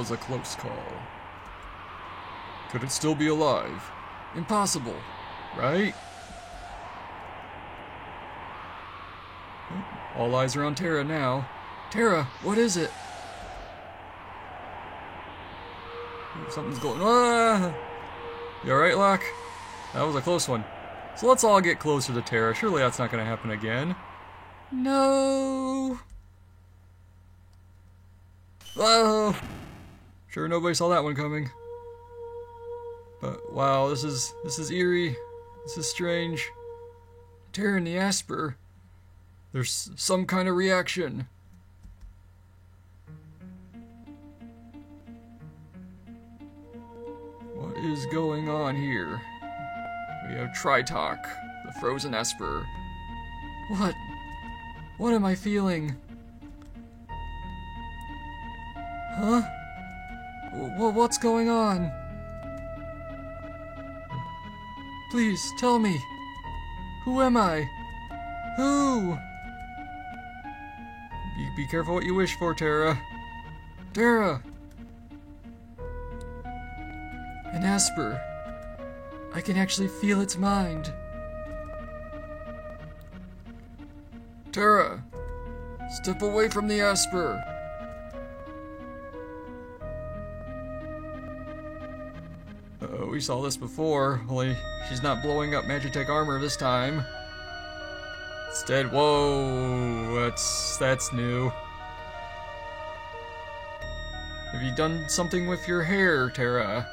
was a close call. Could it still be alive? Impossible, right? All eyes are on Terra now. Terra, what is it? Something's going on. You alright, Locke? That was a close one. So let's all get closer to Terra. Surely that's not going to happen again. No. Oh. Sure, nobody saw that one coming. But wow, this is eerie. This is strange. Terra and the Asper. There's some kind of reaction. What is going on here? We have Tritok, the frozen Esper. What? What am I feeling? Huh? What's going on? Please, tell me. Who am I? Who? Be careful what you wish for, Terra. Terra! An Asper. I can actually feel its mind. Terra! Step away from the Asper! Uh-oh, we saw this before, only she's not blowing up Magitech armor this time. Instead, whoa, that's new. Have you done something with your hair, Terra?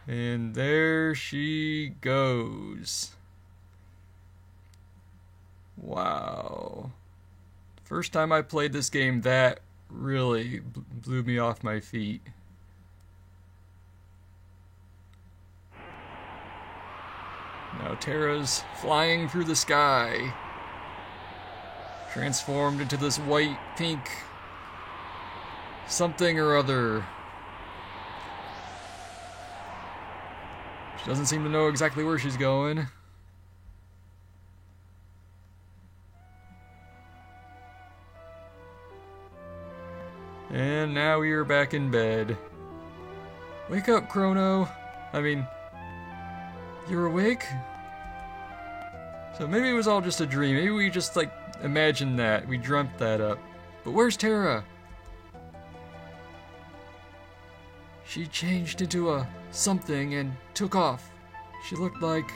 And there she goes. Wow. First time I played this game, that really blew me off my feet. Now Terra's flying through the sky, transformed into this white, pink, something or other. She doesn't seem to know exactly where she's going. And now we are back in bed. Wake up, Chrono. I mean, you're awake? So maybe it was all just a dream. Maybe we just, like, imagined that. We dreamt that up. But where's Terra? She changed into a something and took off. She looked like...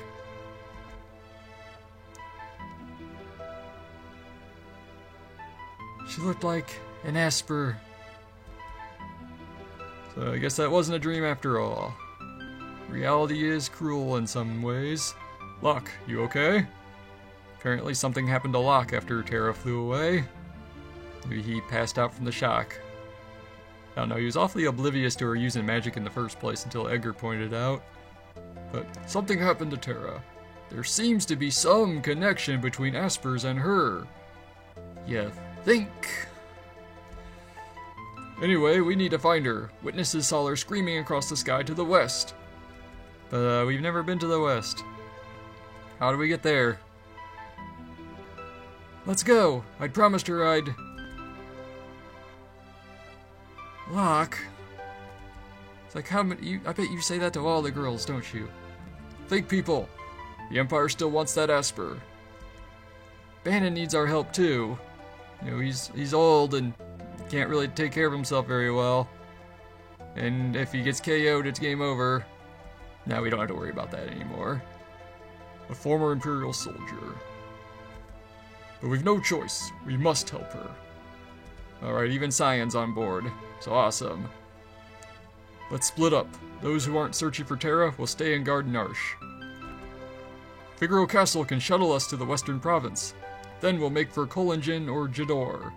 She looked like an Asper. So I guess that wasn't a dream after all. Reality is cruel in some ways. Locke, you okay? Apparently something happened to Locke after Terra flew away. Maybe he passed out from the shock. I don't know, he was awfully oblivious to her using magic in the first place until Edgar pointed out. But something happened to Terra. There seems to be some connection between Aspers and her. You think? Anyway, we need to find her. Witnesses saw her screaming across the sky to the west. But we've never been to the west. How do we get there? Let's go. I'd promised her I'd... Locke. It's like how many... I bet you say that to all the girls, don't you? Think, people. The Empire still wants that Asper. Bannon needs our help too. You know, he's old and can't really take care of himself very well. And if he gets KO'd, it's game over. Now we don't have to worry about that anymore. A former Imperial soldier. But we've no choice. We must help her. Alright, even Cyan's on board. So awesome. Let's split up. Those who aren't searching for Terra will stay in Garden Arsh. Figaro Castle can shuttle us to the Western Province. Then we'll make for Kolingen or Jador.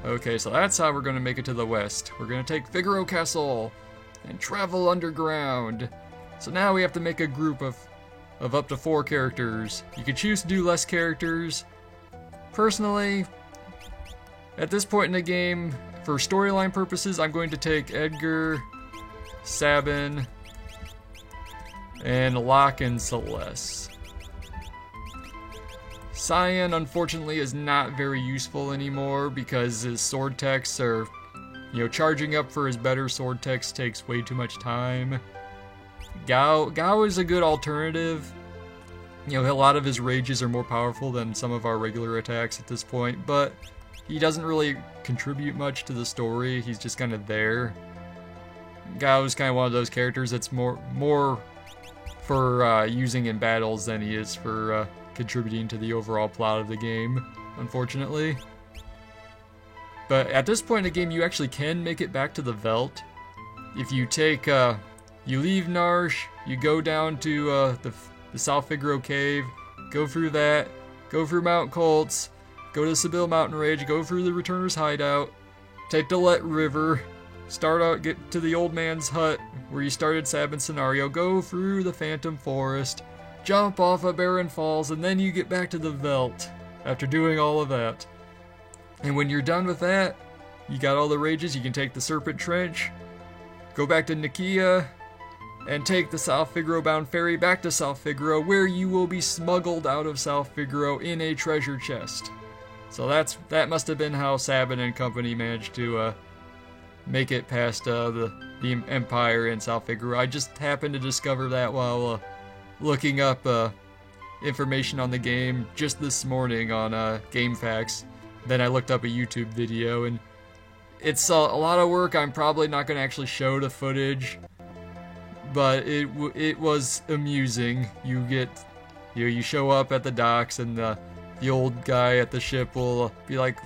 Okay, so that's how we're going to make it to the west. We're going to take Figaro Castle and travel underground. So now we have to make a group of up to 4 characters. You can choose to do less characters. Personally, at this point in the game, for storyline purposes, I'm going to take Edgar, Sabin, and Locke and Celeste. Cyan, unfortunately, is not very useful anymore because his sword techs are, charging up for his better sword techs takes way too much time. Gao is a good alternative. A lot of his rages are more powerful than some of our regular attacks at this point, but he doesn't really contribute much to the story. He's just kind of there. Gao is kind of one of those characters that's more for using in battles than he is for contributing to the overall plot of the game, unfortunately. But at this point in the game, you actually can make it back to the Veldt. If you take, you leave Narshe, you go down to the South Figaro Cave, go through that, go through Mount Koltz, go to Sebille Mountain Ridge, go through the Returner's Hideout, take the Let River, start out, get to the old man's hut where you started Sabin's scenario, go through the Phantom Forest, jump off of Barren Falls, and then you get back to the Veldt after doing all of that. And when you're done with that, you got all the rages, you can take the Serpent Trench, go back to Nakia, and take the South Figaro bound ferry back to South Figaro, where you will be smuggled out of South Figaro in a treasure chest. So that must have been how Sabin and company managed to make it past the Empire in South Figaro. I just happened to discover that while looking up information on the game just this morning on GameFAQs. Then I looked up a YouTube video, and it's a lot of work. I'm probably not going to actually show the footage, but it was amusing. You show up at the docks, and the old guy at the ship will be like,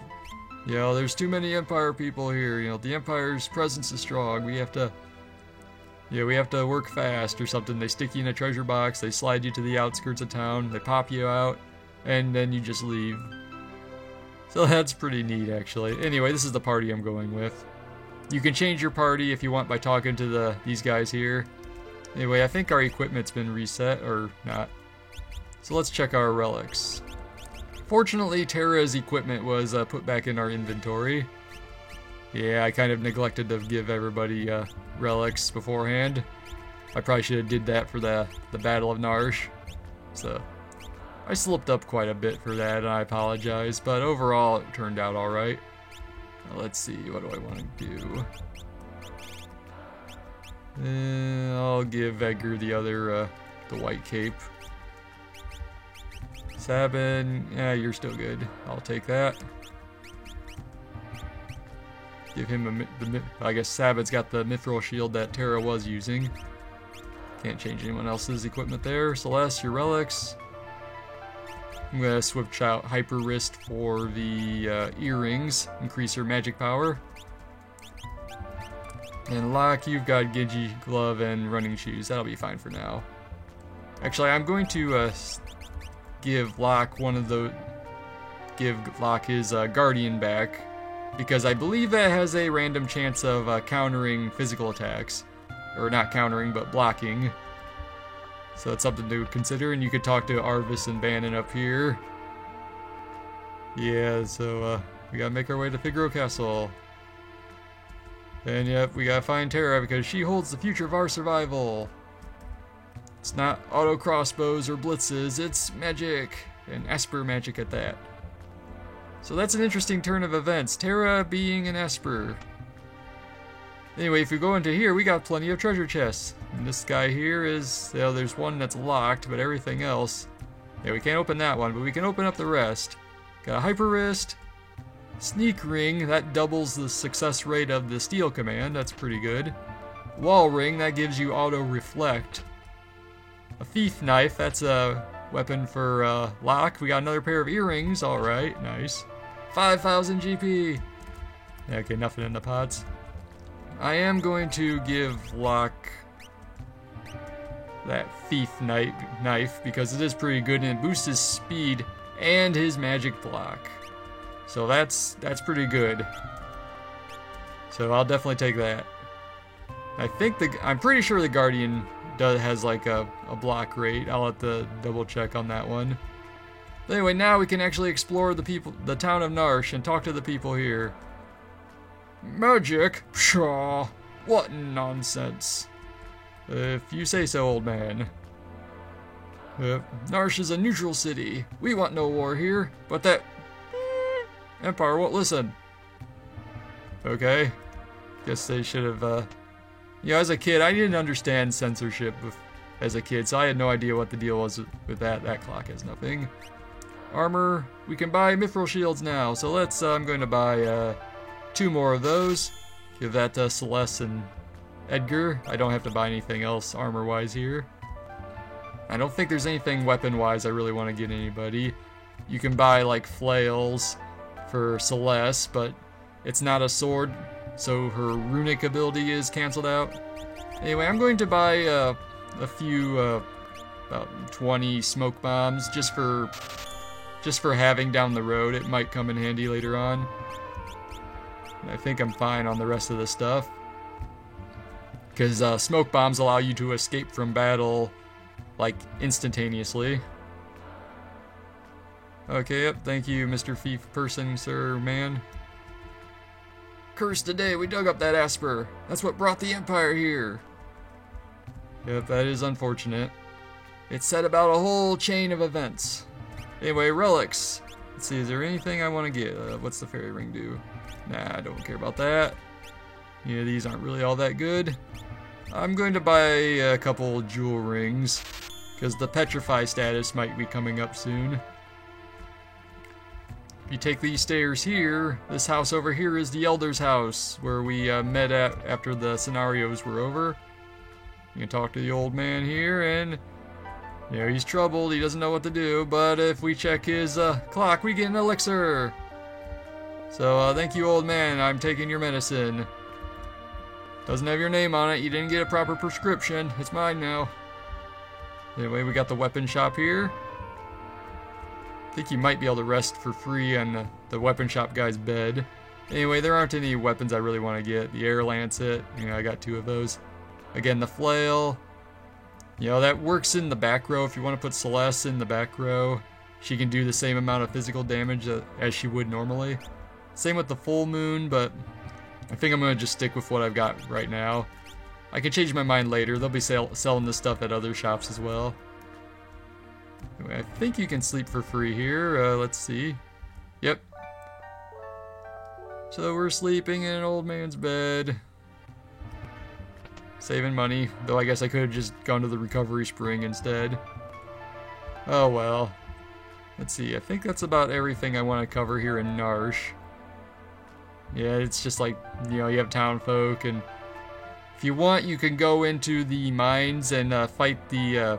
there's too many Empire people here. The Empire's presence is strong. We have to work fast or something. They stick you in a treasure box. They slide you to the outskirts of town. They pop you out, and then you just leave. So that's pretty neat, actually. Anyway, this is the party I'm going with. You can change your party if you want by talking to these guys here. Anyway, I think our equipment's been reset, or not. So let's check our relics. Fortunately, Terra's equipment was put back in our inventory. Yeah, I kind of neglected to give everybody relics beforehand. I probably should have did that for the Battle of Narshe. So I slipped up quite a bit for that, and I apologize, but overall it turned out alright. Let's see, what do I want to do? I'll give Edgar the other, the white cape. Sabin, yeah, you're still good. I'll take that. Give him I guess Sabin's got the mithril shield that Terra was using. Can't change anyone else's equipment there. Celeste, your relics. I'm gonna switch out Hyper Wrist for the earrings, increase her magic power. And Locke, you've got Genji glove and running shoes. That'll be fine for now. Actually, I'm going to give Locke his Guardian back, because I believe that has a random chance of countering physical attacks. Or not countering, but blocking. So that's something to consider, and you could talk to Arvis and Bannon up here. Yeah, so we gotta make our way to Figaro Castle. And yep, we gotta find Terra because she holds the future of our survival. It's not auto crossbows or blitzes, it's magic, and Esper magic at that. So that's an interesting turn of events, Terra being an Esper. Anyway, if we go into here, we got plenty of treasure chests. And this guy here is, there's one that's locked, but everything else, yeah, we can't open that one, but we can open up the rest. Got a Hyper Wrist, Sneak Ring, that doubles the success rate of the Steal command, that's pretty good. Wall Ring, that gives you Auto Reflect. A Thief Knife, that's a weapon for Locke. We got another pair of earrings, alright, nice. 5,000 GP. Yeah, okay, nothing in the pots. I am going to give Locke that Thief Knife because it is pretty good and it boosts his speed and his magic block. So that's pretty good. So I'll definitely take that. I'm pretty sure the Guardian has like a block rate. I'll have to double check on that one. But anyway, now we can actually explore the town of Narshe and talk to the people here. Magic? Pshaw! What nonsense. If you say so, old man. Narsh is a neutral city. We want no war here, but that Empire won't listen. Okay. Guess they should have, as a kid, I didn't understand censorship as a kid, so I had no idea what the deal was with that. That clock has nothing. Armor, we can buy mithril shields now, so let's, I'm going to buy, 2 more of those. Give that to Celeste and Edgar. I don't have to buy anything else armor-wise here. I don't think there's anything weapon-wise I really want to get anybody. You can buy, like, flails for Celeste, but it's not a sword, so her runic ability is cancelled out. Anyway, I'm going to buy a few, about 20 smoke bombs just for having down the road. It might come in handy later on. And I think I'm fine on the rest of the stuff, because smoke bombs allow you to escape from battle, like, instantaneously. Okay, yep, thank you, Mr. Thief person, sir, man. Cursed today, we dug up that Asper. That's what brought the Empire here. Yep, that is unfortunate. It set about a whole chain of events. Anyway, relics. Let's see, is there anything I want to get? What's the fairy ring do? Nah, I don't care about that. Yeah, these aren't really all that good. I'm going to buy a couple jewel rings, because the petrify status might be coming up soon. If you take these stairs here, this house over here is the Elder's house, where we met at after the scenarios were over. You can talk to the old man here, and he's troubled, he doesn't know what to do, but if we check his clock, we get an elixir. So thank you, old man, I'm taking your medicine. Doesn't have your name on it, you didn't get a proper prescription, it's mine now. Anyway, we got the weapon shop here. I think you might be able to rest for free on the weapon shop guy's bed. Anyway, there aren't any weapons I really want to get. The air lancet, I got 2 of those. Again, the flail. That works in the back row. If you want to put Celeste in the back row, she can do the same amount of physical damage as she would normally. Same with the full moon, but I think I'm going to just stick with what I've got right now. I can change my mind later. They'll be selling this stuff at other shops as well. Anyway, I think you can sleep for free here. Let's see. Yep. So we're sleeping in an old man's bed. Saving money, though I guess I could have just gone to the recovery spring instead. Oh well. Let's see, I think that's about everything I want to cover here in Narsh. Yeah, it's just like, you have town folk, and if you want, you can go into the mines and fight the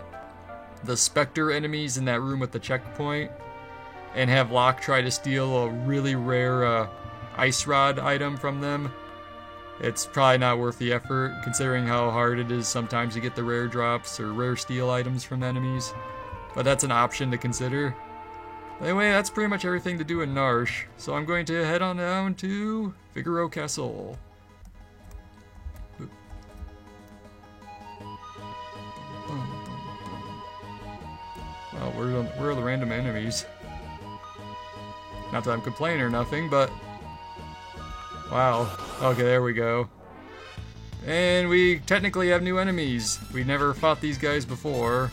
Spectre enemies in that room with the checkpoint, and have Locke try to steal a really rare ice rod item from them. It's probably not worth the effort, considering how hard it is sometimes to get the rare drops or rare steel items from enemies. But that's an option to consider. Anyway, that's pretty much everything to do in Narsh, so I'm going to head on down to Figaro Castle. Well, where are the random enemies? Not that I'm complaining or nothing, but... Wow. Okay, there we go. And we technically have new enemies. We never fought these guys before.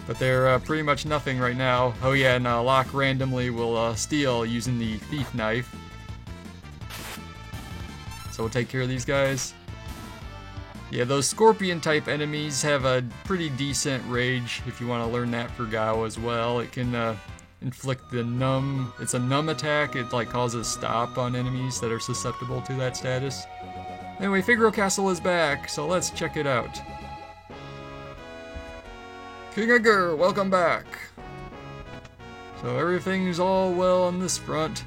But they're pretty much nothing right now. Oh yeah, and Locke randomly will steal using the thief knife. So we'll take care of these guys. Yeah, those scorpion type enemies have a pretty decent rage if you want to learn that for Gao as well. It can inflict the numb, it's a numb attack, it like causes stop on enemies that are susceptible to that status. Anyway, Figaro Castle is back, so let's check it out. King Edgar, welcome back! So everything's all well on this front.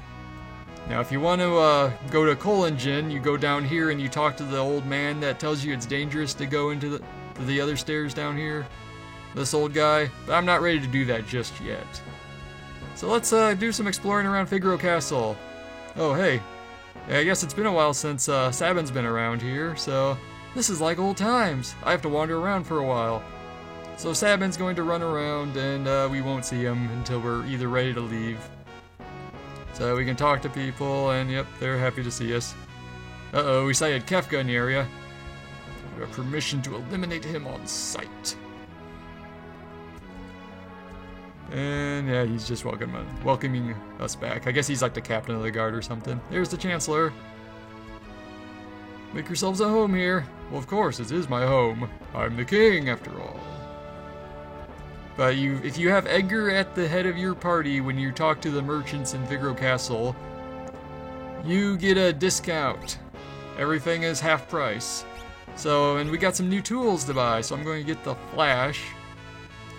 Now if you want to go to Kolingen, you go down here and you talk to the old man that tells you it's dangerous to go into the other stairs down here. This old guy. But I'm not ready to do that just yet. So let's do some exploring around Figaro Castle. Oh hey, yeah, I guess it's been a while since Sabin's been around here, so this is like old times. I have to wander around for a while. So Sabin's going to run around and we won't see him until we're either ready to leave. So we can talk to people, and yep, they're happy to see us. Uh-oh, we sighted Kefka in the area. We have permission to eliminate him on sight. And yeah, he's just welcoming us back. I guess he's like the captain of the guard or something. There's the Chancellor. Make yourselves at home here. Well, of course, it is my home. I'm the king, after all. But if you have Edgar at the head of your party when you talk to the merchants in Vigro Castle, you get a discount. Everything is half price. So, and we got some new tools to buy, so I'm going to get the Flash.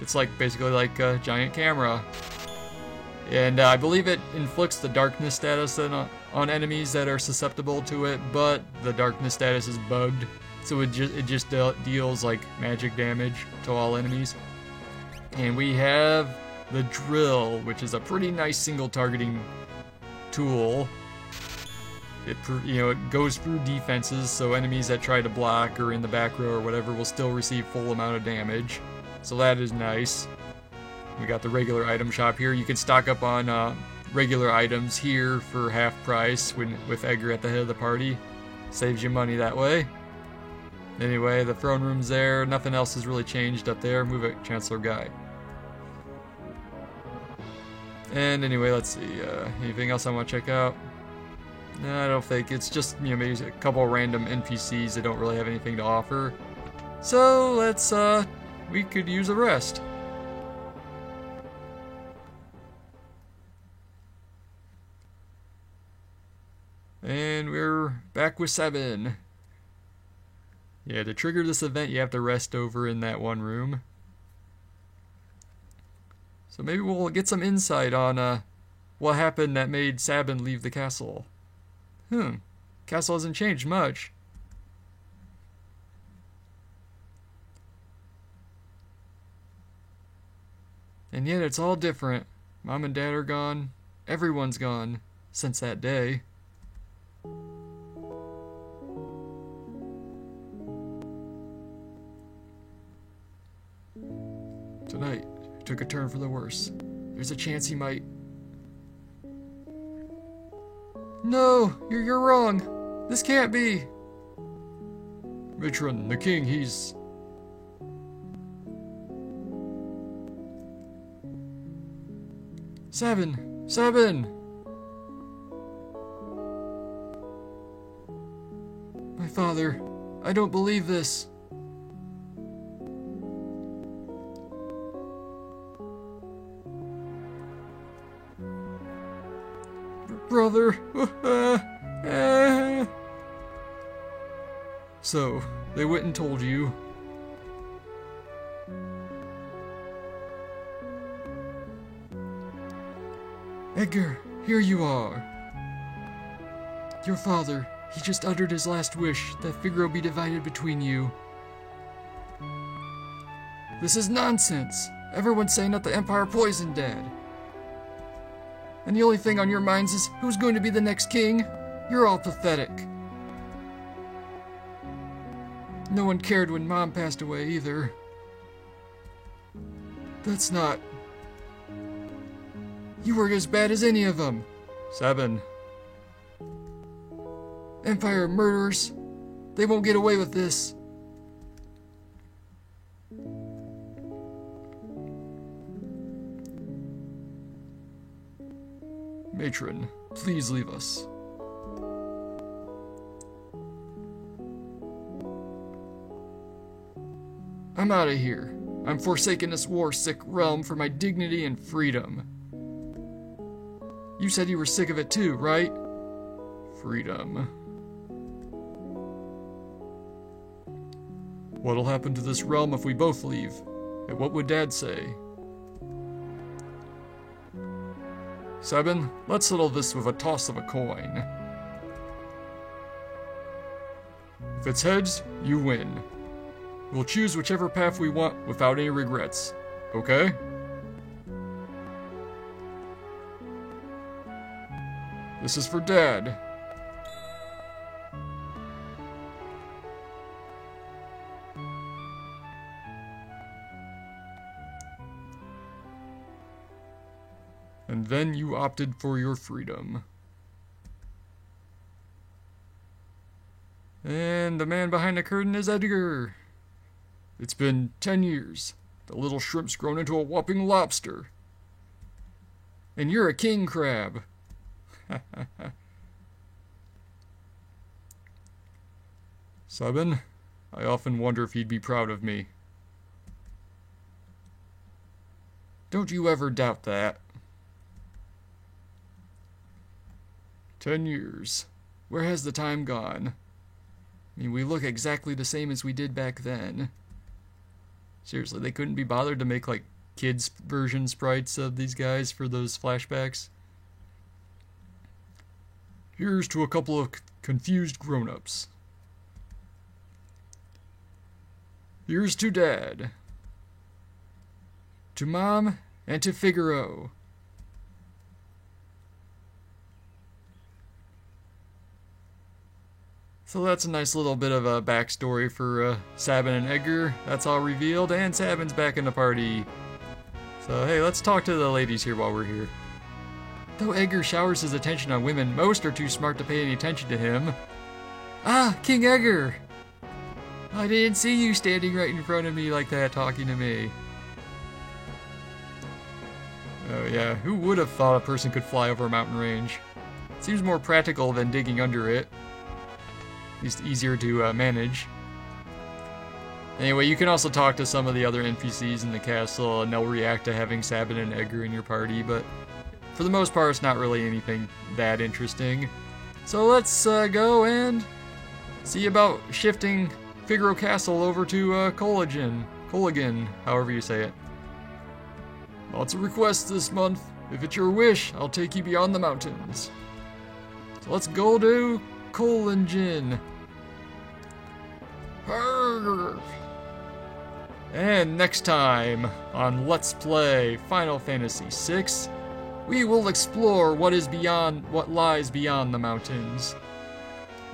It's like basically like a giant camera. And I believe it inflicts the darkness status on enemies that are susceptible to it, but the darkness status is bugged, so it just deals like magic damage to all enemies. And we have the drill, which is a pretty nice single targeting tool. It goes through defenses, so enemies that try to block or in the back row or whatever will still receive full amount of damage. So that is nice. We got the regular item shop here. You can stock up on regular items here for half price with Edgar at the head of the party. Saves you money that way. Anyway, the throne room's there. Nothing else has really changed up there. Move it, Chancellor Guy. And anyway, let's see. Anything else I want to check out? No, I don't think. It's just, maybe a couple random NPCs that don't really have anything to offer. So let's, we could use a rest. And we're back with 7. Yeah, to trigger this event, you have to rest over in that one room. So maybe we'll get some insight on what happened that made Sabin leave the castle. Castle hasn't changed much. And yet it's all different. Mom and Dad are gone. Everyone's gone since that day. Tonight took a turn for the worse. There's a chance he might... No, you're wrong. This can't be. Matron, the king, he's... Sabin! Sabin! My father, I don't believe this. Brother. So, they went and told you. Edgar, here you are. Your father, he just uttered his last wish that Figaro be divided between you. This is nonsense. Everyone's saying that the Empire poisoned Dad. And the only thing on your minds is who's going to be the next king? You're all pathetic. No one cared when Mom passed away either. That's not... You were as bad as any of them. Sabin. Empire murderers. They won't get away with this. Matron, please leave us. I'm out of here. I'm forsaking this war-sick realm for my dignity and freedom. You said you were sick of it too, right? Freedom. What'll happen to this realm if we both leave? And what would Dad say? Sabin, let's settle this with a toss of a coin. If it's heads, you win. We'll choose whichever path we want without any regrets. Okay? This is for Dad. And then you opted for your freedom. And the man behind the curtain is Edgar. It's been 10 years. The little shrimp's grown into a whopping lobster. And you're a king crab. Sabin, I often wonder if he'd be proud of me. Don't you ever doubt that. 10 years. Where has the time gone? I mean, we look exactly the same as we did back then. Seriously, they couldn't be bothered to make, like, kids' version sprites of these guys for those flashbacks? Here's to a couple of confused grown-ups. Here's to Dad. To Mom, and to Figaro. So that's a nice little bit of a backstory for Sabin and Edgar. That's all revealed, and Sabin's back in the party. So hey, let's talk to the ladies here while we're here. Though Edgar showers his attention on women, most are too smart to pay any attention to him. Ah, King Edgar! I didn't see you standing right in front of me like that, talking to me. Oh yeah, who would have thought a person could fly over a mountain range? Seems more practical than digging under it. At least easier to manage. Anyway, you can also talk to some of the other NPCs in the castle, and they'll react to having Sabin and Edgar in your party, but for the most part, it's not really anything that interesting. So let's go and see about shifting Figaro Castle over to Colligan, however you say it. Lots of requests this month. If it's your wish, I'll take you beyond the mountains. So let's go to Colligan. And next time on Let's Play Final Fantasy VI, we will explore what lies beyond the mountains.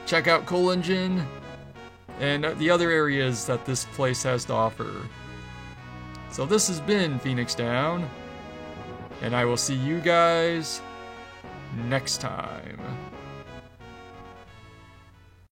Check out Colligan and the other areas that this place has to offer. So this has been Phoenix Down, and I will see you guys next time.